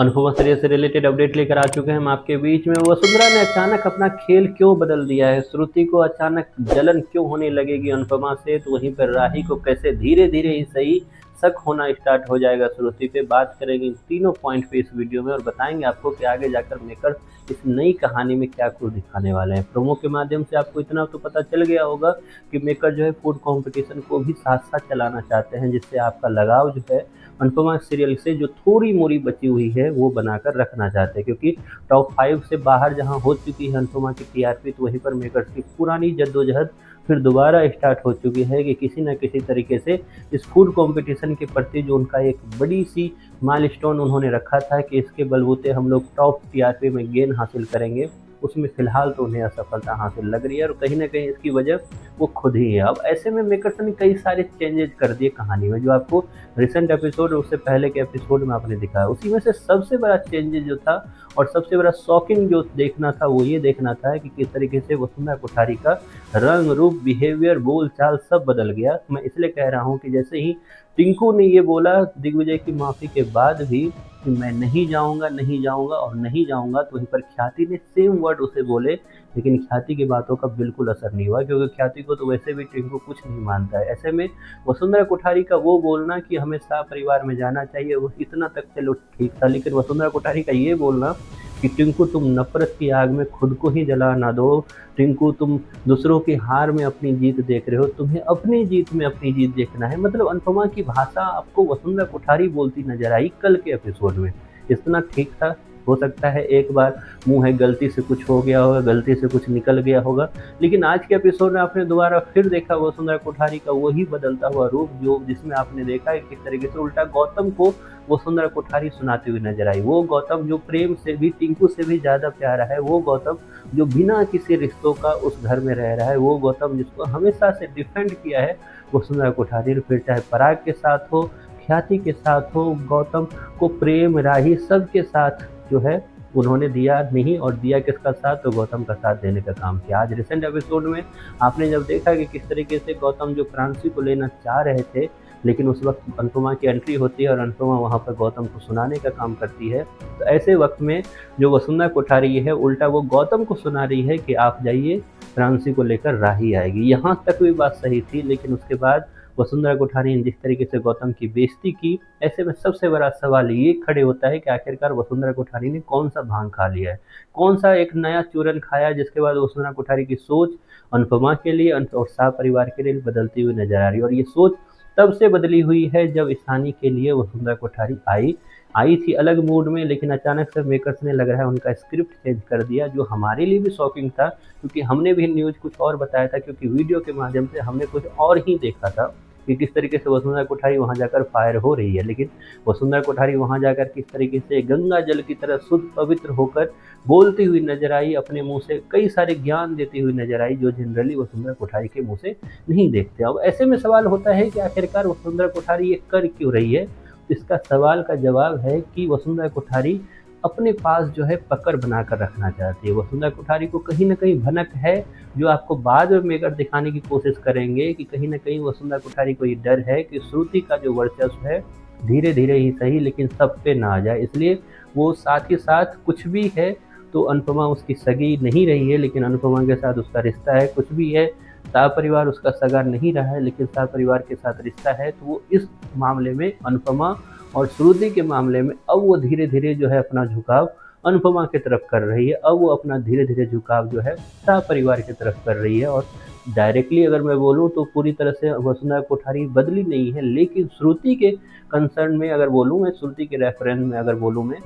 Anupama serial से related update लेकर आ चुके हैं हम आपके बीच में। वसुंधरा ने अचानक अपना खेल क्यों बदल दिया है, श्रुति को अचानक जलन क्यों होने लगेगी अनुपमा से, तो वहीं पर राही को कैसे धीरे धीरे ही सही शक होना स्टार्ट हो जाएगा श्रुति पे। बात करेंगे इन तीनों पॉइंट पे इस वीडियो में और बताएंगे आपको कि आगे जाकर मेकर इस नई कहानी में क्या कुछ दिखाने वाले हैं। प्रोमो के माध्यम से आपको इतना तो पता चल गया होगा कि मेकर जो है फूड कंपटीशन को भी साथ साथ चलाना चाहते हैं, जिससे आपका लगाव जो है अनुपमा सीरियल से जो थोड़ी मोरी बची हुई है वो बनाकर रखना चाहते हैं, क्योंकि टॉप 5 से बाहर जहां हो चुकी है अनुपमा की टीआरपी, तो वहीं पर मेकर्स की पुरानी जद्दोजहद फिर दोबारा स्टार्ट हो चुकी है कि किसी न किसी तरीके से इस फूड कंपटीशन के प्रति जो उनका एक बड़ी सी माइलस्टोन उन्होंने रखा था कि इसके बलबूते हम लोग टॉप टीआरपी में गेन हासिल करेंगे, उसमें फिलहाल तो उन्हें असफलता हासिल लग रही है और कहीं ना कहीं इसकी वजह वो खुद ही है। अब ऐसे में मेकर्स ने कई सारे चेंजेस कर दिए कहानी में, जो आपको रिसेंट एपिसोड उससे पहले के एपिसोड में आपने दिखाया। उसी में से सबसे बड़ा चेंजेस जो था और सबसे बड़ा शॉकिंग जो देखना था वो ये देखना था कि किस तरीके से वसुंधरा कोठारी का रंग रूप, बिहेवियर, बोल चाल सब बदल गया। मैं इसलिए कह रहा हूँ कि जैसे ही टिंकू ने ये बोला दिग्विजय की माफ़ी के बाद भी कि मैं नहीं जाऊंगा, नहीं जाऊंगा और नहीं जाऊंगा, तो वहीं पर ख्याति ने सेम वर्ड उसे बोले, लेकिन ख्याति की बातों का बिल्कुल असर नहीं हुआ, क्योंकि ख्याति को तो वैसे भी टिंकू कुछ नहीं मानता है। ऐसे में वसुंधरा कोठारी का वो बोलना कि हमें परिवार में जाना चाहिए वो इतना तक चलो ठीक था, लेकिन वसुंधरा कोठारी का ये बोलना कि टिंकू तुम नफरत की आग में खुद को ही जला ना दो, टिंकू तुम दूसरों की हार में अपनी जीत देख रहे हो, तुम्हें अपनी जीत में अपनी जीत देखना है। मतलब अनुपमा की भाषा आपको वसुंधरा कोठारी बोलती नजर आई कल के एपिसोड में, इतना ठीक था। हो सकता है एक बार मुंह है गलती से कुछ हो गया होगा, गलती से कुछ निकल गया होगा, लेकिन आज के एपिसोड में आपने दोबारा फिर देखा वसुंधरा कोठारी का वही बदलता हुआ रूप, जो जिसमें आपने देखा है किस तरीके से उल्टा गौतम को वसुंधरा कोठारी सुनाती हुई नजर आई। वो गौतम जो प्रेम से भी, टिंकू से भी ज्यादा प्यारा है, वो गौतम जो बिना किसी रिश्तों का उस घर में रह रहा है, वो गौतम जिसको हमेशा से डिफेंड किया है वसुंधरा कोठारी, फिर चाहे पराग के साथ हो, ख्याति के साथ हो, गौतम को प्रेम, राही सबके साथ जो है उन्होंने दिया नहीं, और दिया किसका साथ, तो गौतम का साथ देने का काम किया। आज रिसेंट एपिसोड में आपने जब देखा कि किस तरीके से गौतम जो प्रांशी को लेना चाह रहे थे, लेकिन उस वक्त अनुपमा की एंट्री होती है और अनुपमा वहाँ पर गौतम को सुनाने का काम करती है, तो ऐसे वक्त में जो वसुंधरा कोठारी है उल्टा वो गौतम को सुना रही है कि आप जाइए, प्रांशी को लेकर राही आएगी। यहाँ तक भी बात सही थी, लेकिन उसके बाद वसुंधरा कोठारी ने जिस तरीके से गौतम की बेइज्जती की, ऐसे में सबसे बड़ा सवाल ये खड़े होता है कि आखिरकार वसुंधरा कोठारी ने कौन सा भांग खा लिया है, कौन सा एक नया चूरन खाया, जिसके बाद वसुंधरा कोठारी की सोच अनुपमा के लिए और शाह परिवार के लिए बदलती हुई नजर आ रही है। और ये सोच तब से बदली हुई है जब स्थानीय के लिए वसुंधरा कोठारी आई थी अलग मूड में, लेकिन अचानक से मेकर्स ने लग रहा है उनका स्क्रिप्ट चेंज कर दिया, जो हमारे लिए भी शॉकिंग था, क्योंकि हमने भी न्यूज़ कुछ और बताया था, क्योंकि वीडियो के माध्यम से हमने कुछ और ही देखा था कि किस तरीके से वसुंधरा कोठारी वहां जाकर फायर हो रही है, लेकिन वसुंधरा कोठारी वहां जाकर किस तरीके से गंगा जल की तरह शुद्ध पवित्र होकर बोलती हुई नजर आई, अपने मुंह से कई सारे ज्ञान देती हुई नजर आई, जो जनरली वसुंधरा कोठारी के मुंह से नहीं देखते। अब ऐसे में सवाल होता है कि आखिरकार वसुंधरा कोठारी ये कर क्यों रही है। इसका सवाल का जवाब है कि वसुंधरा कोठारी अपने पास जो है पकड़ बनाकर रखना चाहती है। वसुंधरा कोठारी को कहीं ना कहीं भनक है, जो आपको बाद में मेकर दिखाने की कोशिश करेंगे कि कहीं ना कहीं वसुंधरा कोठारी को ये डर है कि श्रुति का जो वर्चस्व है धीरे धीरे ही सही लेकिन सब पे ना आ जाए, इसलिए वो साथ ही साथ कुछ भी है तो अनुपमा उसकी सगी नहीं रही है, लेकिन अनुपमा के साथ उसका रिश्ता है, कुछ भी है शाह परिवार उसका सगा नहीं रहा है, लेकिन शाह परिवार के साथ रिश्ता है, तो वो इस मामले में अनुपमा और श्रुति के मामले में अब वो धीरे धीरे जो है अपना झुकाव अनुपमा की तरफ कर रही है। अब वो अपना धीरे धीरे झुकाव जो है शाह परिवार की तरफ कर रही है। और डायरेक्टली अगर मैं बोलूँ तो पूरी तरह से वसुंधरा कोठारी बदली नहीं है, लेकिन श्रुति के कंसर्न में अगर बोलूँ मैं, श्रुति के रेफरेंस में अगर बोलूँ मैं,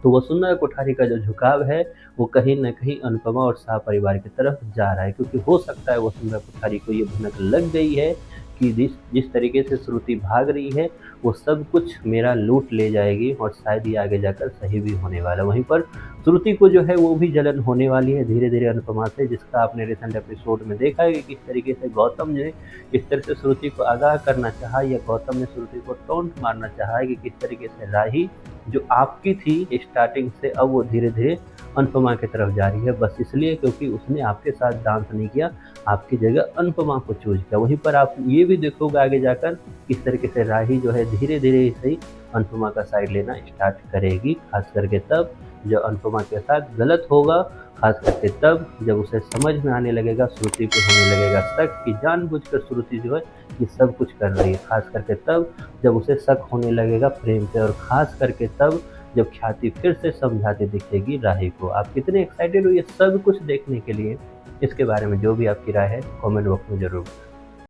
तो वसुंधरा कोठारी का जो झुकाव है वो कहीं न कहीं अनुपमा और शाह परिवार की तरफ जा रहा है, क्योंकि हो सकता है वसुंधरा कोठारी को ये भनक लग गई है कि जिस तरीके से श्रुति भाग रही है वो सब कुछ मेरा लूट ले जाएगी और शायद ये आगे जाकर सही भी होने वाला है। वहीं पर श्रुति को जो है वो भी जलन होने वाली है धीरे धीरे अनुपमा से, जिसका आपने रिसेंट एपिसोड में देखा है कि किस तरीके से गौतम ने किस तरह से श्रुति को आगाह करना चाहा, या गौतम ने श्रुति को टोंट मारना चाहा है कि किस तरीके से राही जो आपकी थी स्टार्टिंग से अब वो धीरे धीरे अनुपमा की तरफ जा रही है, बस इसलिए क्योंकि उसने आपके साथ डांस नहीं किया, आपकी जगह अनुपमा को चूज किया। वहीं पर आप ये भी देखोगे आगे जाकर किस तरीके से राही जो है धीरे धीरे सही अनुपमा का साइड लेना स्टार्ट करेगी, खास करके तब जब अनुपमा के साथ गलत होगा, खास करके तब जब उसे समझ में आने लगेगा, श्रुति पे होने लगेगा शक कि जानबूझकर श्रुति जो है ये सब कुछ कर रही है, खास करके तब जब उसे शक होने लगेगा प्रेम पे, और खास करके तब जब ख्याति फिर से समझाती दिखेगी राही को। आप कितने एक्साइटेड हो ये सब कुछ देखने के लिए? इसके बारे में जो भी आपकी राय है कमेंट बॉक्स में ज़रूर